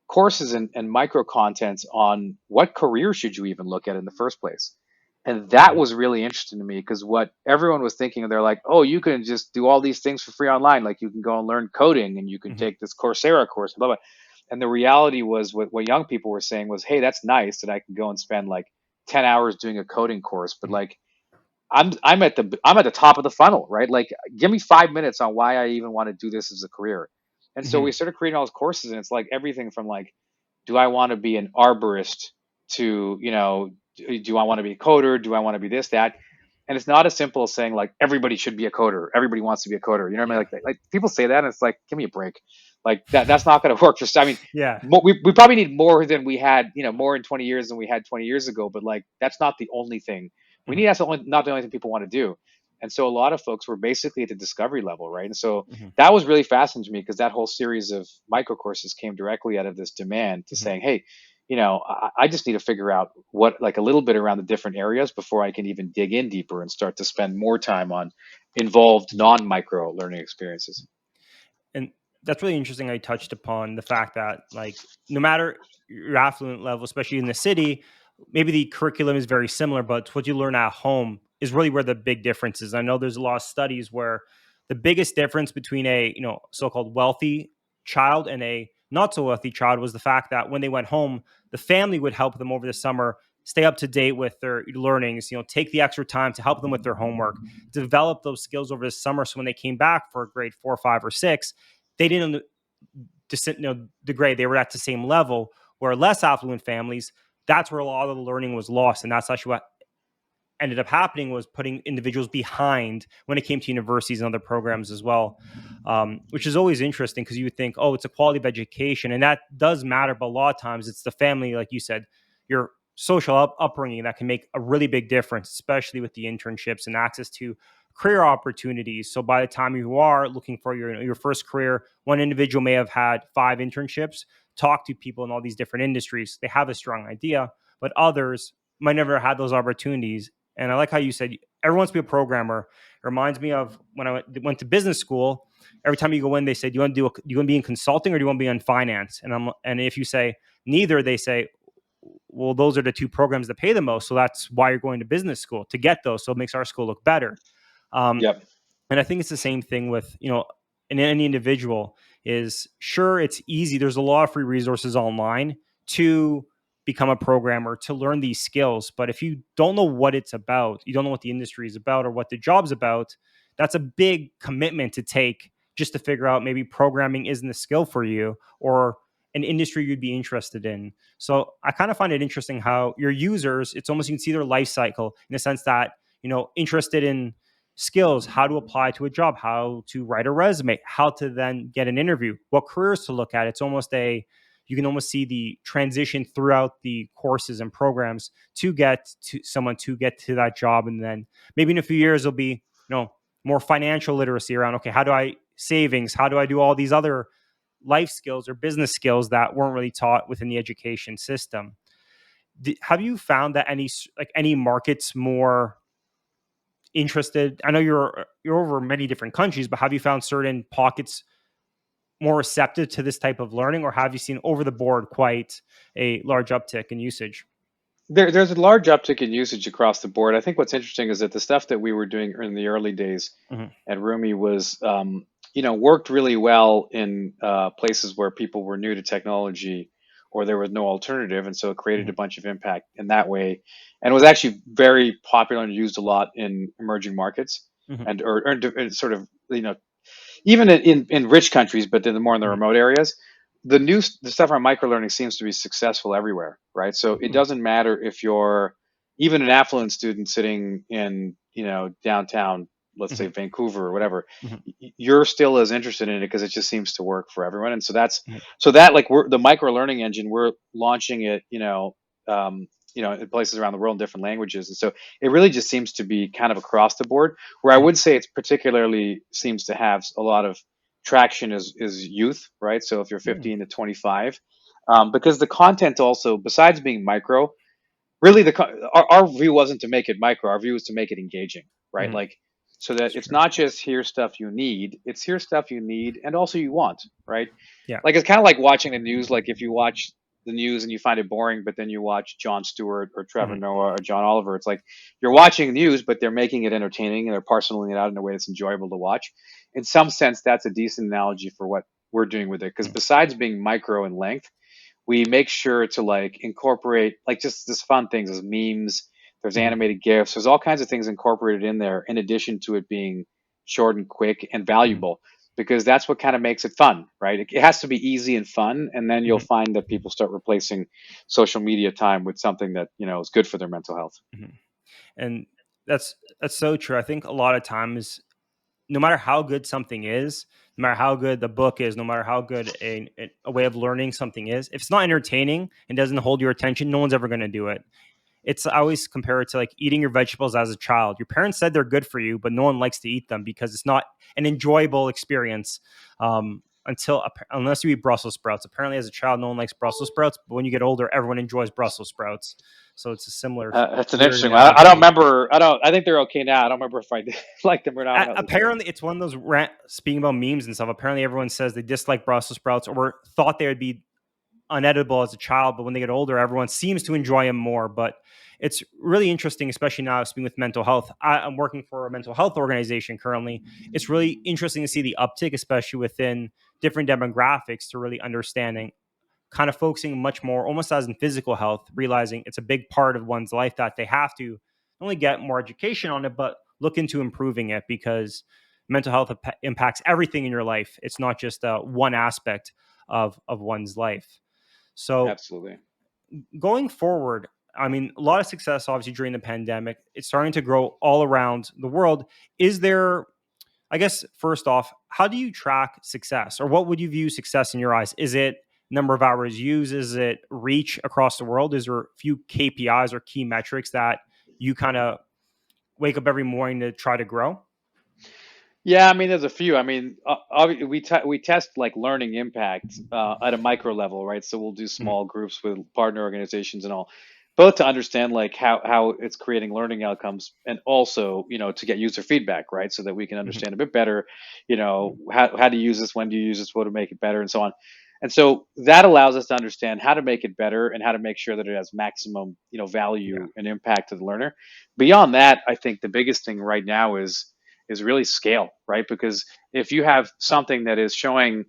courses and micro contents on what career should you even look at in the first place. And that Hmm. was really interesting to me because what everyone was thinking, they're like, oh, you can just do all these things for free online. Like you can go and learn coding and you can Hmm. take this Coursera course, blah, blah. And the reality was what young people were saying was, hey, that's nice that I can go and spend like 10 hours doing a coding course. But like, I'm at the top of the funnel, right? Like, give me 5 minutes on why I even want to do this as a career. And so we Hmm. started creating all those courses, and it's like everything from like, do I want to be an arborist to, do I want to be a coder? Do I want to be this, that? And it's not as simple as saying like everybody should be a coder. Everybody wants to be a coder. You know what I mean? Yeah. Like people say that, and it's like, give me a break. Like that's not going to work. Just I mean, Yeah. we probably need more than we had, more in 20 years than we had 20 years ago. But like that's not the only thing we Hmm. need. That's not the only thing people want to do. And so a lot of folks were basically at the discovery level, right? And so Hmm. that was really fascinating to me because that whole series of micro courses came directly out of this demand to Hmm. saying, hey, I just need to figure out what, like a little bit around the different areas before I can even dig in deeper and start to spend more time on involved non-micro learning experiences. And that's really interesting. I touched upon the fact that, like, no matter your affluent level, especially in the city, maybe the curriculum is very similar, but what you learn at home is really where the big difference is. I know there's a lot of studies where the biggest difference between a so-called wealthy child and a not so wealthy child was the fact that when they went home, the family would help them over the summer stay up to date with their learnings. Take the extra time to help them with their homework, develop those skills over the summer. So when they came back for grade 4, 5, or 6, they didn't degrade. They were at the same level. Where less affluent families, that's where a lot of the learning was lost, and that's actually what ended up happening was putting individuals behind when it came to universities and other programs as well, which is always interesting because you would think, oh, it's a quality of education, and that does matter. But a lot of times, it's the family, like you said, your social upbringing that can make a really big difference, especially with the internships and access to career opportunities. So by the time you are looking for your first career, one individual may have had 5 internships, talk to people in all these different industries. They have a strong idea, but others might never have had those opportunities. And I like how you said everyone wants to be a programmer. It reminds me of when I went to business school. Every time you go in, they say, "Do you want to do you want to be in consulting or do you want to be in finance?" And if you say neither, they say, "Well, those are the two programs that pay the most, so that's why you're going to business school to get those. So it makes our school look better." Um, Yep. and I think it's the same thing with, in any individual is sure it's easy. There's a lot of free resources online to become a programmer, to learn these skills. But if you don't know what it's about, you don't know what the industry is about or what the job's about, that's a big commitment to take just to figure out maybe programming isn't the skill for you or an industry you'd be interested in. So I kind of find it interesting how your users, it's almost you can see their life cycle in the sense that, interested in skills, how to apply to a job, how to write a resume, how to then get an interview, what careers to look at. It's almost you can almost see the transition throughout the courses and programs to get to someone to get to that job. And then maybe in a few years, there'll be, more financial literacy around, okay, how do I savings? How do I do all these other life skills or business skills that weren't really taught within the education system? Have you found that any markets more interested? I know you're over many different countries, but have you found certain pockets more receptive to this type of learning, or have you seen over the board quite a large uptick in usage? There's a large uptick in usage across the board. I think what's interesting is that the stuff that we were doing in the early days Hmm. at Rumie was, worked really well in places where people were new to technology or there was no alternative. And so it created Hmm. a bunch of impact in that way and was actually very popular and used a lot in emerging markets Hmm. and or sort of, even in rich countries, but then more in the Hmm. remote areas, the stuff around microlearning seems to be successful everywhere, right? So it Hmm. doesn't matter if you're even an affluent student sitting in downtown, let's say Hmm. Vancouver or whatever, Hmm. you're still as interested in it because it just seems to work for everyone. And so Hmm. like we're the micro learning engine. We're launching it, um, in places around the world in different languages, and so it really just seems to be kind of across the board where I would say it's particularly seems to have a lot of traction is youth, right? So if you're Mm, 15 to 25, because the content also, besides being micro, really our view wasn't to make it micro. Our view was to make it engaging, right? mhm. Like so that It's it's true. not just here's stuff you need, it's here's stuff you need and also you want, right? Yeah. Like it's kind of like watching the news. Like if you watch the news and you find it boring, but then you watch Jon Stewart or Trevor Mhm, Noah or John Oliver, it's like you're watching the news, but they're making it entertaining and they're parceling it out in a way that's enjoyable to watch. In some sense, that's a decent analogy for what we're doing with it. Because mhm, besides being micro in length, we make sure to like incorporate like just this fun things as memes. There's mhm, animated GIFs. There's all kinds of things incorporated in there, in addition to it being short and quick and mhm, valuable, because that's what kind of makes it fun, right? It has to be easy and fun, and then you'll mhm, find that people start replacing social media time with something that is good for their mental health. mhm. And that's so true. I think a lot of times, no matter how good something is, no matter how good the book is, no matter how good a way of learning something is, if it's not entertaining and doesn't hold your attention, no one's ever going to do it. It's I always compare it to like eating your vegetables as a child. Your parents said they're good for you, but no one likes to eat them because it's not an enjoyable experience. Unless you eat Brussels sprouts. Apparently, as a child, no one likes Brussels sprouts, but when you get older, everyone enjoys Brussels sprouts. So it's a similar That's an weird interesting one. I don't analogy. remember. I don't. I think they're okay now. I don't remember if I like them or not when I was a kid. Apparently, it's one of those speaking about memes and stuff. Apparently, everyone says they dislike Brussels sprouts or thought they would be unedible as a child, but when they get older, everyone seems to enjoy them more. But it's really interesting, especially now speaking with mental health. I'm working for a mental health organization currently. It's really interesting to see the uptick, especially within different demographics, to really understanding, kind of focusing much more almost as in physical health, realizing it's a big part of one's life that they have to not only get more education on it, but look into improving it because mental health impacts everything in your life. It's not just one aspect of one's life. So Absolutely. going forward, I mean, a lot of success obviously during the pandemic. It's starting to grow all around the world. Is there, I guess, first off, how do you track success or what would you view success in your eyes? Is it number of hours used? Is it reach across the world? Is there a few KPIs or key metrics that you kind of wake up every morning to try to grow? Yeah, I mean, there's a few. I mean, we test like learning impact at a micro level, right? So we'll do Mhm, small groups with partner organizations and all, both to understand like how it's creating learning outcomes, and also to get user feedback, right? So that we can mhm, understand a bit better, how to use this, when do you use this, what to make it better, and so on. And so that allows us to understand how to make it better and how to make sure that it has maximum yeah. value and impact to the learner. Beyond that, I think the biggest thing right now is really scale, right? Because if you have something that is showing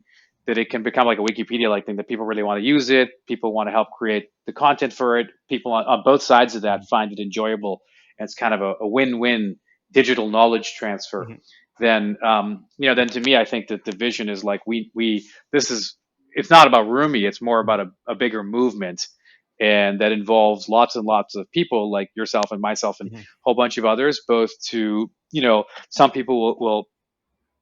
that it can become like a Wikipedia like thing, that people really want to use it, people want to help create the content for it, people on both sides of that Mhm, find it enjoyable, and it's kind of a win-win digital knowledge transfer, mhm, then then to me I think that the vision is like we this is it's not about Rumie, it's more about mhm, a bigger movement, and that involves lots and lots of people like yourself and myself and a mhm, whole bunch of others, both to some people will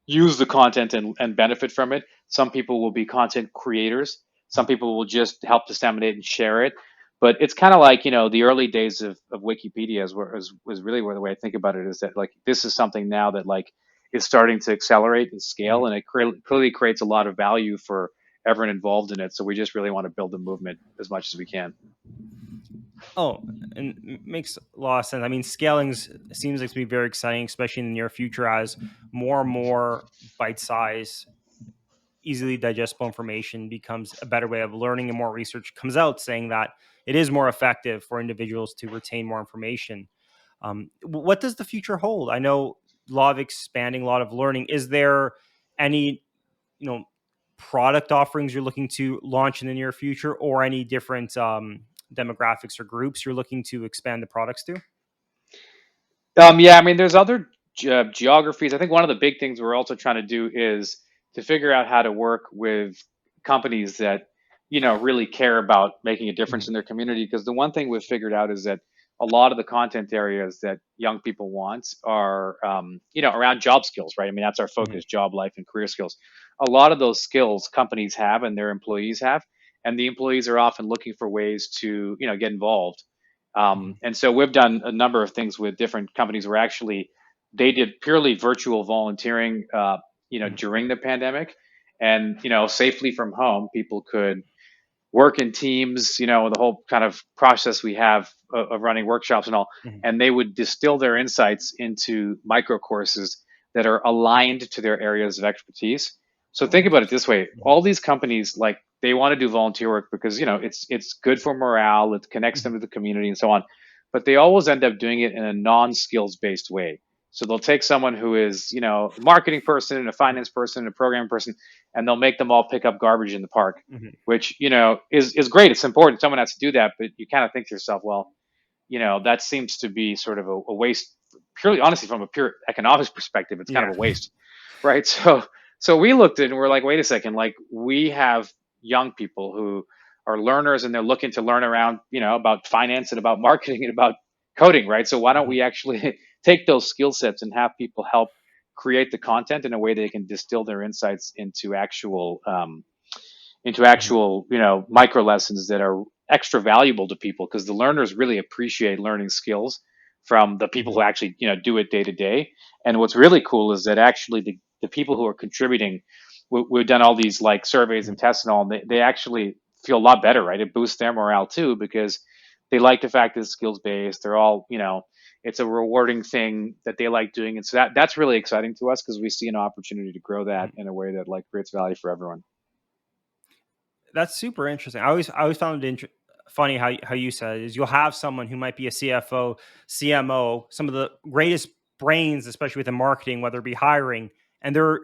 use the content and benefit from it. Some people will be content creators. Some people will just help disseminate and share it. But it's kind of like, the early days of Wikipedia was really where the way I think about it is that like this is something now that like is starting to accelerate and scale, mhm. and it clearly creates a lot of value for everyone involved in it. So we just really want to build the movement as much as we can. Oh, and makes a lot of sense. I mean, scaling seems like to be very exciting, especially in the near future as more and more bite size, easily digestible information becomes a better way of learning, and more research comes out saying that it is more effective for individuals to retain more information. What does the future hold? I know a lot of expanding, a lot of learning. Is there any, you know, product offerings you're looking to launch in the near future, or any different demographics or groups you're looking to expand the products to? Yeah, I mean, there's other geographies. I think one of the big things we're also trying to do is to figure out how to work with companies that, really care about making a difference Mhm, in their community. Because the one thing we've figured out is that a lot of the content areas that young people want are, around job skills, right? I mean, that's our mhm, focus: job, life, and career skills. A lot of those skills companies have and their employees have, and the employees are often looking for ways to, get involved. mhm, And so we've done a number of things with different companies where actually they did purely virtual volunteering. Mhm. during the pandemic, and safely from home, people could work in teams, the whole kind of process we have of running workshops and all, Mhm. and they would distill their insights into micro courses that are aligned to their areas of expertise. So Oh, think about it interesting. this way: Mhm. all these companies, like, they want to do volunteer work because it's good for morale, it connects them Mhm. to the community, and so on. But they always end up doing it in a non-skills based way. So they'll take someone who is, a marketing person, and a Mhm. finance person, and a programming person, and they'll make them all pick up garbage in the park, Mhm. which is great. It's important. Someone has to do that, but you kind of think to yourself, well, that seems to be sort of a waste. Purely, honestly, from a pure economics perspective, it's kind of Yeah. a waste, right? So we looked at it and we're like, wait a second, like, we have young people who are learners and they're looking to learn around, about finance and about marketing and about coding, right? So why don't Mhm. we actually take those skill sets and have people help create the content in a way they can distill their insights into Mhm. actual, micro lessons that are extra valuable to people, because the learners really appreciate learning skills from the people who Mhm. actually, do it day to day. And what's really cool is that actually the people who are contributing, we've done all these like surveys Mhm. and tests and all, and they actually feel a lot better, right? It boosts their morale too, because they like the fact that it's skills based. They're all, it's a rewarding thing that they like doing. And so that's really exciting to us, because we see an opportunity to grow that Mhm. in a way that like creates value for everyone. That's super interesting. I always found it funny how you said is you'll have someone who might be a CFO, CMO, some of the greatest brains, especially within marketing, whether it be hiring, and they're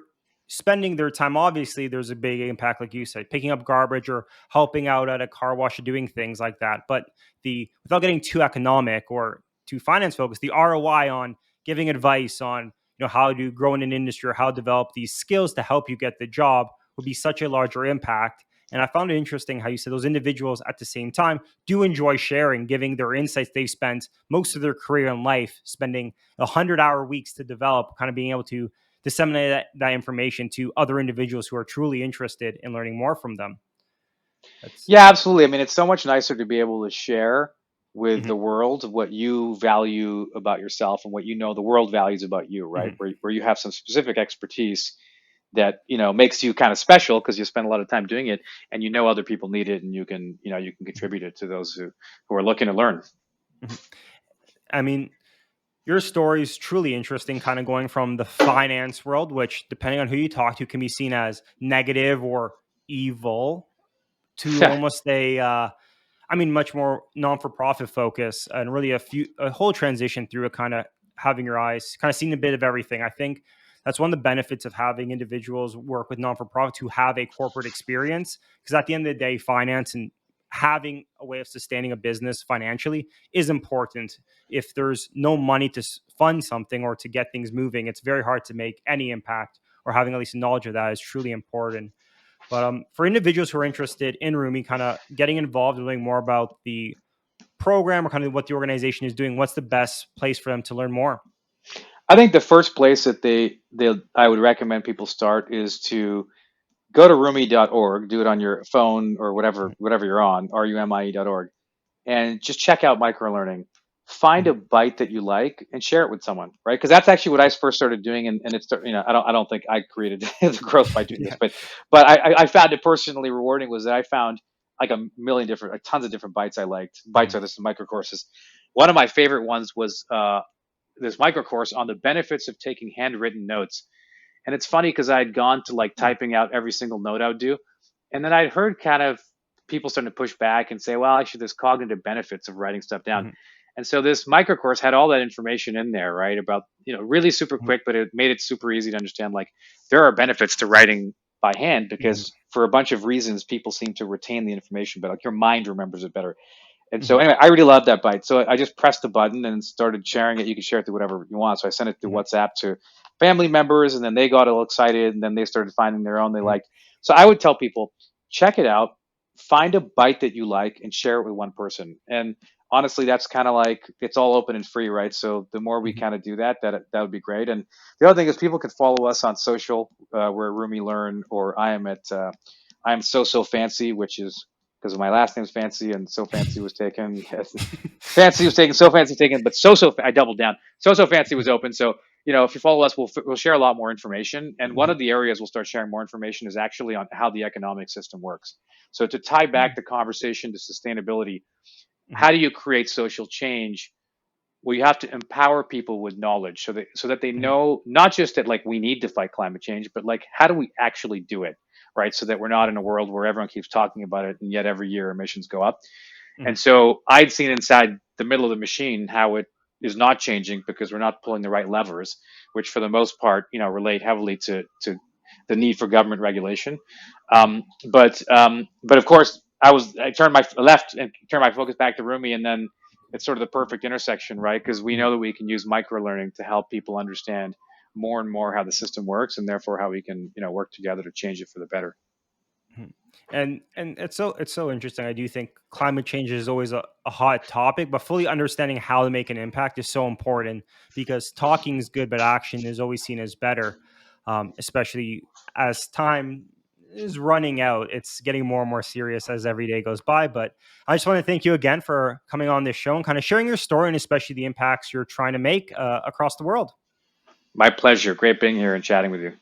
spending their time. Obviously, there's a big impact, like you said, picking up garbage or helping out at a car wash or doing things like that. But the without getting too economic or too finance focused, the ROI on giving advice on how to grow in an industry or how to develop these skills to help you get the job would be such a larger impact. And I found it interesting how you said those individuals at the same time do enjoy sharing, giving their insights they've spent most of their career in life, spending 100-hour weeks to develop, kind of being able to disseminate that information to other individuals who are truly interested in learning more from them. That's Yeah, absolutely. I mean, it's so much nicer to be able to share with the Mhm. world what you value about yourself and what the world values about you, right? Mhm. Where you have some specific expertise that makes you kind of special because you spend a lot of time doing it, and other people need it, and you can Mhm. contribute it to those who are looking to learn. Mhm. I mean, your story is truly interesting, kind of going from the finance world, which, depending on who you talk to, can be seen as negative or evil, to almost much more non-for-profit focus, and really a whole transition through a kind of having your eyes kind of seeing a bit of everything. I think that's one of the benefits of having individuals work with non-for-profits who have a corporate experience, because at the end of the day, finance and having a way of sustaining a business financially is important. If there's no money to fund something or to get things moving, it's very hard to make any impact, or having at least knowledge of that is truly important. But for individuals who are interested in Rumie, kind of getting involved and learning more about the program or kind of what the organization is doing, what's the best place for them to learn more? I think the first place that they I would recommend people start is to go to rumie.org, do it on your phone or Mhm. whatever you're on, rumie.org, and just check out microlearning. Find a Mhm. bite that you like and share it with someone, right? Because that's actually what I first started doing, and it's, I don't think I created the growth by doing this, Yeah. but I found it personally rewarding. Was that I found like a million different, like tons of different bites I liked. Bites Mhm. are this micro courses. One of my favorite ones was this micro course on the benefits of taking handwritten notes. And it's funny because I had gone to like Mhm. typing out every single note I would do, and then I'd heard kind of people starting to push back and say, well, actually, there's cognitive benefits of writing stuff down. Mhm. And so this micro course had all that information in there, right? About, really super Mhm. quick, but it made it super easy to understand. Like, there are benefits to writing by hand Mhm. because for a bunch of reasons, people seem to retain the information, but like your mind remembers it better. And so Mhm. anyway, I really loved that bite. So I just pressed the button and started sharing it. You can share it to whatever you want. So I sent it through Mhm. WhatsApp to family members, and then they got all excited, and then they started finding their own they Mhm. liked. So I would tell people, check it out, find a bite that you like, and share it with one person. And honestly, that's kind of like it's all open and free, right? So the more we Mhm. kind of do that, that would be great. And the other thing is people can follow us on social. We're Rumi Learn, or I am at I am so fancy, which is because my last name's Fancy, and So Fancy was taken. Yes, Fancy was taken, So Fancy was taken, but I doubled down. So Fancy was open, so if you follow us, we'll share a lot more information. And one Mhm. of the areas we'll start sharing more information is actually on how the economic system works. So to tie back the conversation to sustainability, Mhm. how do you create social change? Well, you have to empower people with knowledge so that they Mhm. know not just that like we need to fight climate change, but like how do we actually do it, right? So that we're not in a world where everyone keeps talking about it and yet every year emissions go up. Mhm. And so I'd seen inside the middle of the machine how it is not changing because we're not pulling the right levers, which for the most part, relate heavily to the need for government regulation. Mhm. But of course, I turned my left and turned my focus back to Rumi, and then it's sort of the perfect intersection, right? Because we Mhm. know that we can use micro learning to help people understand more and more how the system works, and therefore how we can work together to change it for the better. Mhm. And it's so interesting. I do think climate change is always a hot topic, but fully understanding how to make an impact is so important because talking is good, but action is always seen as better. Especially as time is running out, it's getting more and more serious as every day goes by. But I just want to thank you again for coming on this show and kind of sharing your story and especially the impacts you're trying to make across the world. My pleasure. Great being here and chatting with you.